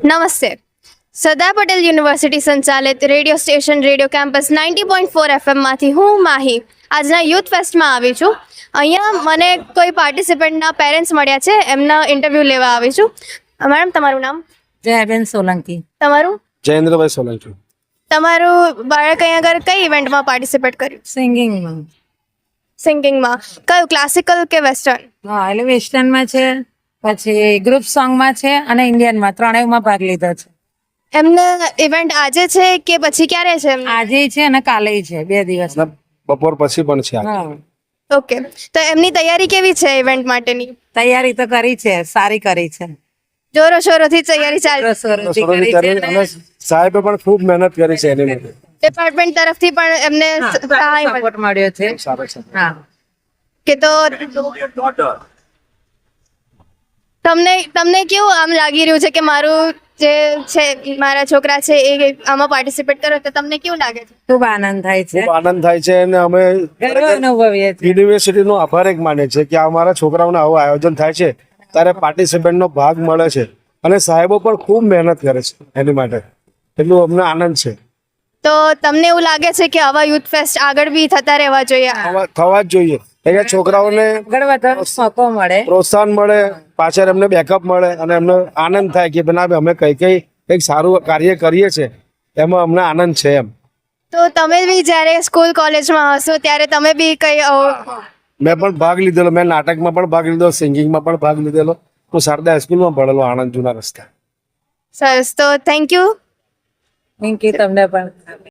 નમસ્તે. સરદાર પટેલ યુનિવર્સિટી સંચાલિત radio station radio campus 90.4 FM માંથી હું માહી આજના યુથ ફેસ્ટમાં આવી છું. અહીંયા મને કોઈ પાર્ટિસિપન્ટના પેરેન્ટ્સ મળ્યા છે, એમના ઇન્ટરવ્યૂ લેવા આવી છું. મેડમ, તમારું નામ? જયાબેન સોલંકી. તમારું? જયેન્દ્રભાઈ સોલંકી. તમારું બાળક અહીંયા આગળ કઈ ઇવેન્ટમાં પાર્ટિસિપેટ કર્યું? સિંગિંગમાં. સિંગિંગમાં. કયું, ક્લાસિકલ કે વેસ્ટર્ન? હા, એટલે વેસ્ટર્નમાં છે, પછી ગ્રુપ સોંગમાં છે અને ઇન્ડિયનમાં, ત્રણેયમાં ભાગ લીધો છે. એમને ઇવેન્ટ આજે છે કે પછી ક્યારે છે એમને? આજે છે અને કાલે છે, 2 દિવસ. અને બપોર પછી પણ છે. હા, ઓકે. તો એમની તૈયારી કેવી છે ઇવેન્ટ માટેની? તૈયારી તો કરી છે, સારી કરી છે. જોરો શોરોથી તૈયારી ચાલે? રસોરસી રસોઈ કરી છે કરી અને સાહેબે પણ ખૂબ મહેનત કરી છે એની માટે. ડિપાર્ટમેન્ટ તરફથી પણ એમને સહાય મળી. સપોર્ટ મળ્યો છે. સારું છે. હા, કે તો તમને કેવું આમ લાગી રહ્યું છે કે મારું જે છે, મારા છોકરા છે એ આમાં પાર્ટિસિપેટ કરે તો તમને કેવું લાગે છે? ખૂબ આનંદ થાય છે, ખૂબ આનંદ થાય છે અને અમે ગર્વ અનુભવીએ છીએ. યુનિવર્સિટીનો આભાર એક માને છે કે અમારા છોકરાઓને આવું આયોજન થાય છે ત્યારે પાર્ટિસિપન્ટનો ભાગ મળે છે અને સાહેબો પણ ખૂબ મહેનત કરે છે એની માટે. એટલું અમને આનંદ છે. તો તમને એવું લાગે છે કે આવા યુથ ફેસ્ટ આગળ બી થતા રહેવા જોઈએ? થવા જ જોઈએ. અહીંયા છોકરાઓને આગળ વધવાનો મોકો મળે. પ્રોત્સાહન મળે, પાછળ એમને બેકઅપ મળે અને એમને આનંદ થાય કે ના અમે કઈ એક સારું કાર્ય કરીએ છીએ, એમાં અમને આનંદ છે એમ. તો તમે બી જ્યારે સ્કૂલ કોલેજમાં હશો ત્યારે તમે બી કઈ મેં પણ ભાગ લીધેલો. મેં નાટકમાં પણ ભાગ લીધો, સિંગિંગમાં પણ ભાગ લીધેલો. હું શારદા હાઈસ્કૂલમાં ભણેલો, આણંદ જૂના રસ્તા. સરસ. તો થેન્ક યુ. થેન્ક યુ તમને પણ.